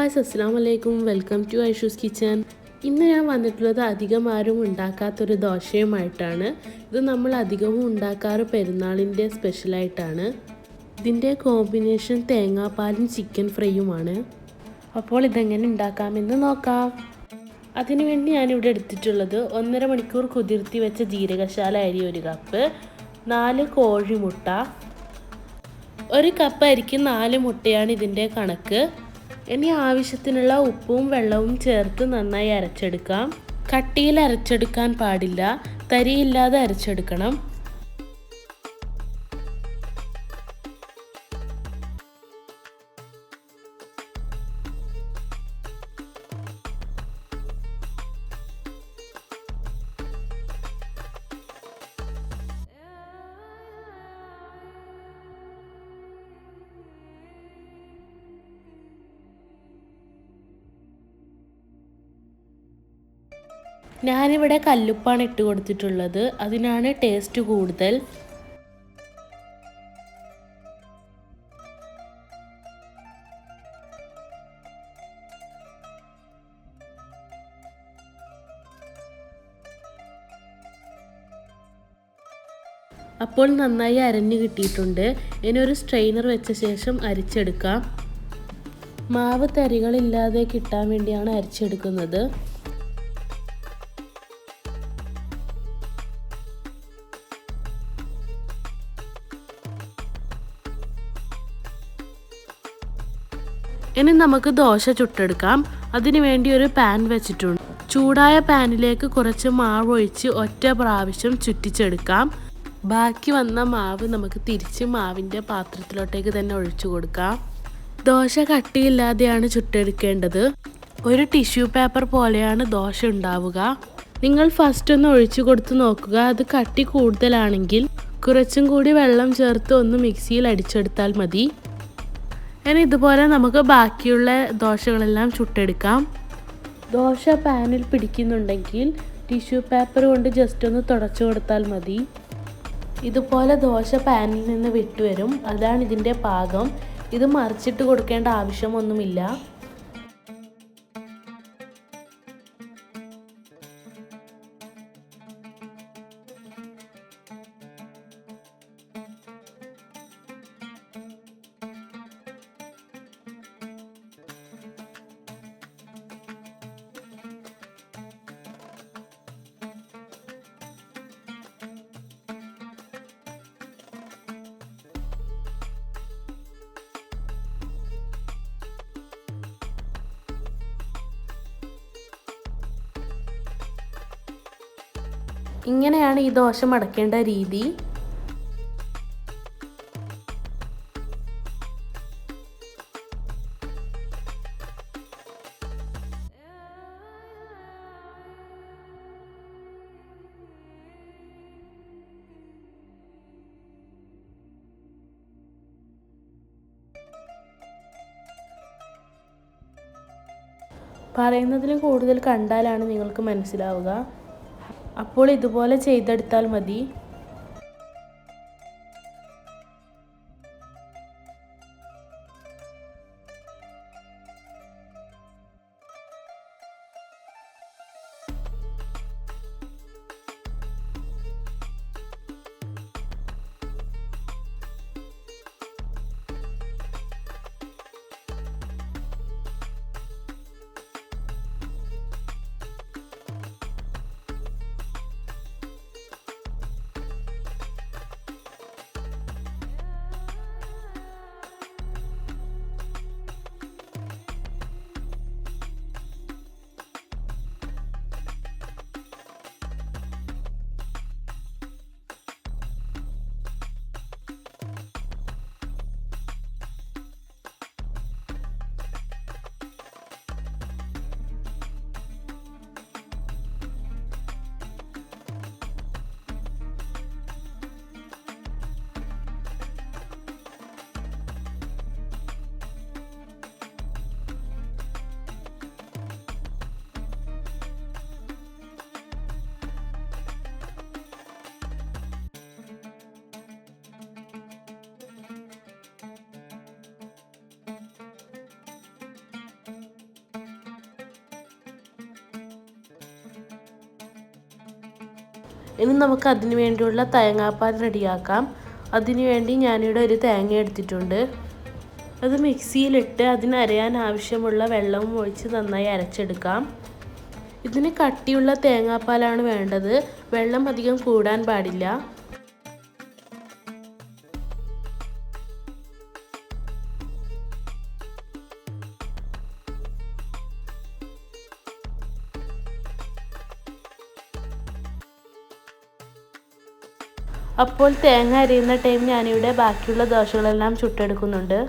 Guys, അസ്സലാമു അലൈക്കും. Welcome to Aishu's kitchen. ഇന്ന് ഞാൻ വന്നിട്ടുള്ളത് അധികം ആരും ഉണ്ടാക്കാത്തൊരു ദോശയുമായിട്ടാണ്. ഇത് നമ്മൾ അധികവും ഉണ്ടാക്കാറ് പെരുന്നാളിൻ്റെ സ്പെഷ്യലായിട്ടാണ്. ഇതിൻ്റെ കോമ്പിനേഷൻ തേങ്ങാപ്പാലും ചിക്കൻ ഫ്രൈയുമാണ്. അപ്പോൾ ഇതെങ്ങനെ ഉണ്ടാക്കാമെന്ന് നോക്കാം. അതിനുവേണ്ടി ഞാനിവിടെ എടുത്തിട്ടുള്ളത് 1.5 മണിക്കൂർ കുതിർത്തി വെച്ച ജീരകശാല അരി 1 കപ്പ്, 4 കോഴിമുട്ട. 1 കപ്പ് അരിക്ക് 4 മുട്ടയാണ് ഇതിൻ്റെ കണക്ക്. ഇനി ആവശ്യത്തിനുള്ള ഉപ്പും വെള്ളവും ചേർത്ത് നന്നായി അരച്ചെടുക്കാം. കട്ടിയിൽ അരച്ചെടുക്കാൻ പാടില്ല, തരിയില്ലാതെ അരച്ചെടുക്കണം. ഞാനിവിടെ കല്ലുപ്പാണ് ഇട്ട് കൊടുത്തിട്ടുള്ളത്, അതിനാണ് ടേസ്റ്റ് കൂടുതൽ. അപ്പോൾ നന്നായി അരഞ്ഞു കിട്ടിയിട്ടുണ്ട്. ഇനി ഒരു സ്ട്രെയിനർ വെച്ച ശേഷം അരിച്ചെടുക്കാം. മാവ് തരികളില്ലാതെ കിട്ടാൻ വേണ്ടിയാണ് അരിച്ചെടുക്കുന്നത്. ഇനി നമുക്ക് ദോശ ചുട്ടെടുക്കാം. അതിനു വേണ്ടി ഒരു പാൻ വെച്ചിട്ടുണ്ട്. ചൂടായ പാനിലേക്ക് കുറച്ച് മാവ് ഒഴിച്ച് ഒറ്റ പ്രാവശ്യം ചുറ്റിച്ചെടുക്കാം. ബാക്കി വന്ന മാവ് നമുക്ക് തിരിച്ച് മാവിൻ്റെ പാത്രത്തിലോട്ടേക്ക് തന്നെ ഒഴിച്ചു കൊടുക്കാം. ദോശ കട്ടിയില്ലാതെയാണ് ചുട്ടെടുക്കേണ്ടത്. ഒരു ടിഷ്യൂ പേപ്പർ പോലെയാണ് ദോശ ഉണ്ടാവുക. നിങ്ങൾ ഫസ്റ്റ് ഒന്ന് ഒഴിച്ചു കൊടുത്ത് നോക്കുക. അത് കട്ടി കൂടുതലാണെങ്കിൽ കുറച്ചും കൂടി വെള്ളം ചേർത്ത് ഒന്ന് മിക്സിയിൽ അടിച്ചെടുത്താൽ മതി. ഇനി ഇതുപോലെ നമുക്ക് ബാക്കിയുള്ള ദോശകളെല്ലാം ചുട്ടെടുക്കാം. ദോശ പാനിൽ പിടിക്കുന്നുണ്ടെങ്കിൽ ടിഷ്യൂ പേപ്പർ കൊണ്ട് ജസ്റ്റ് ഒന്ന് തുടച്ചു കൊടുത്താൽ മതി. ഇതുപോലെ ദോശ പാനിൽ നിന്ന് വിട്ടുവരും. അതാണ് ഇതിൻ്റെ പാകം. ഇത് മറിച്ചിട്ട് കൊടുക്കേണ്ട ആവശ്യമൊന്നുമില്ല. ഇങ്ങനെയാണ് ഈ ദോശ മടക്കേണ്ട രീതി. പറയുന്നതിലും കൂടുതൽ കണ്ടാലാണ് നിങ്ങൾക്ക് മനസ്സിലാവുക. അപ്പോൾ ഇതുപോലെ ചെയ്തെടുത്താൽ മതി. ഇനി നമുക്ക് അതിന് വേണ്ടിയുള്ള തേങ്ങാപ്പാൽ റെഡിയാക്കാം. അതിനുവേണ്ടി ഞാനിവിടെ ഒരു തേങ്ങ എടുത്തിട്ടുണ്ട്. അത് മിക്സിയിലിട്ട് അതിനരയാൻ ആവശ്യമുള്ള വെള്ളവും ഒഴിച്ച് നന്നായി അരച്ചെടുക്കാം. ഇതിന് കട്ടിയുള്ള തേങ്ങാപ്പാലാണ് വേണ്ടത്. വെള്ളം അധികം കൂടാൻ പാടില്ല. അപ്പോൾ തേങ്ങ അരയുന്ന ടൈം ഞാനിവിടെ ബാക്കിയുള്ള ദോശകളെല്ലാം ചുട്ടെടുക്കുന്നുണ്ട്.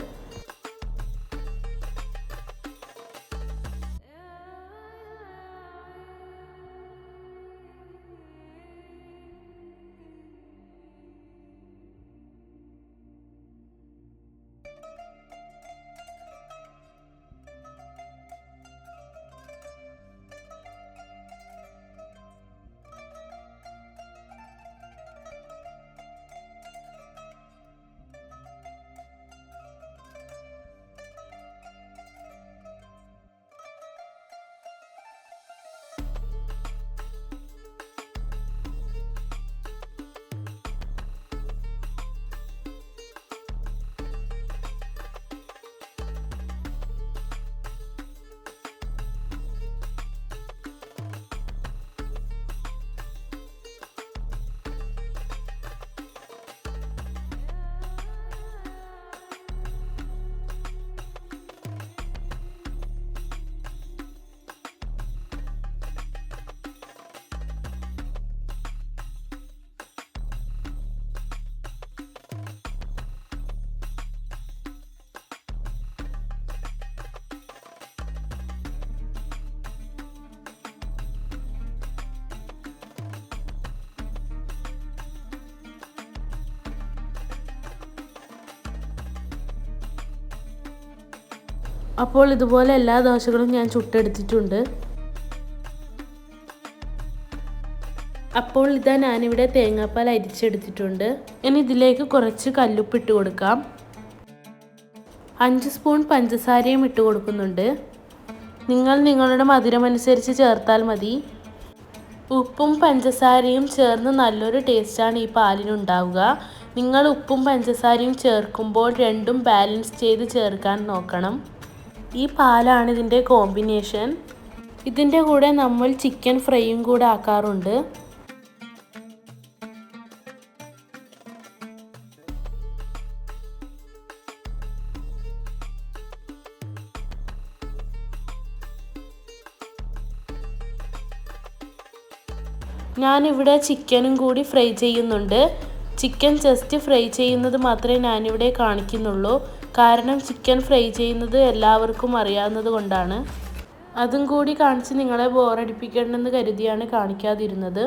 അപ്പോൾ ഇതുപോലെ എല്ലാ ദോശകളും ഞാൻ ചുട്ടെടുത്തിട്ടുണ്ട്. അപ്പോൾ ഇതാ ഞാനിവിടെ തേങ്ങാപ്പാൽ അരിച്ചെടുത്തിട്ടുണ്ട്. ഇനി ഇതിലേക്ക് കുറച്ച് കല്ലുപ്പിട്ട് കൊടുക്കാം. 5 സ്പൂൺ പഞ്ചസാരയും ഇട്ട് കൊടുക്കുന്നുണ്ട്. നിങ്ങൾ നിങ്ങളുടെ മധുരമനുസരിച്ച് ചേർത്താൽ മതി. ഉപ്പും പഞ്ചസാരയും ചേർന്ന് നല്ലൊരു ടേസ്റ്റാണ് ഈ പാലിനുണ്ടാവുക. നിങ്ങൾ ഉപ്പും പഞ്ചസാരയും ചേർക്കുമ്പോൾ രണ്ടും ബാലൻസ് ചെയ്ത് ചേർക്കാൻ നോക്കണം. ഈ പാലാണ് ഇതിൻ്റെ കോമ്പിനേഷൻ. ഇതിൻ്റെ കൂടെ നമ്മൾ ചിക്കൻ ഫ്രൈയും കൂടെ ആക്കാറുണ്ട്. ഞാനിവിടെ ചിക്കനും കൂടി ഫ്രൈ ചെയ്യുന്നുണ്ട്. ചിക്കൻ ജസ്റ്റ് ഫ്രൈ ചെയ്യുന്നത് മാത്രമേ ഞാനിവിടെ കാണിക്കുന്നുള്ളൂ. കാരണം ചിക്കൻ ഫ്രൈ ചെയ്യുന്നത് എല്ലാവർക്കും അറിയാവുന്നത് കൊണ്ടാണ്. അതും കൂടി കാണിച്ച് നിങ്ങളെ ബോറടിപ്പിക്കണമെന്ന് കരുതിയാണ് കാണിക്കാതിരുന്നത്.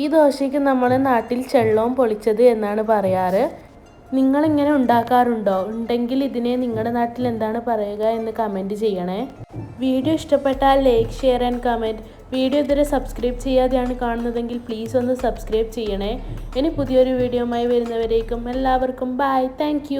ഈ ദോശയ്ക്ക് നമ്മുടെ നാട്ടിൽ ചെള്ളവും പൊളിച്ചത് എന്നാണ് പറയാറ്. നിങ്ങളിങ്ങനെ ഉണ്ടാക്കാറുണ്ടോ? ഉണ്ടെങ്കിൽ ഇതിനെ നിങ്ങളുടെ നാട്ടിൽ എന്താണ് പറയുക എന്ന് കമൻറ്റ് ചെയ്യണേ. വീഡിയോ ഇഷ്ടപ്പെട്ടാൽ like, share and comment. Video ഇതുവരെ സബ്സ്ക്രൈബ് ചെയ്യാതെയാണ് കാണുന്നതെങ്കിൽ പ്ലീസ് ഒന്ന് സബ്സ്ക്രൈബ് ചെയ്യണേ. ഇനി പുതിയൊരു വീഡിയോയുമായി വരുന്നവരേക്കും എല്ലാവർക്കും ബൈ. താങ്ക്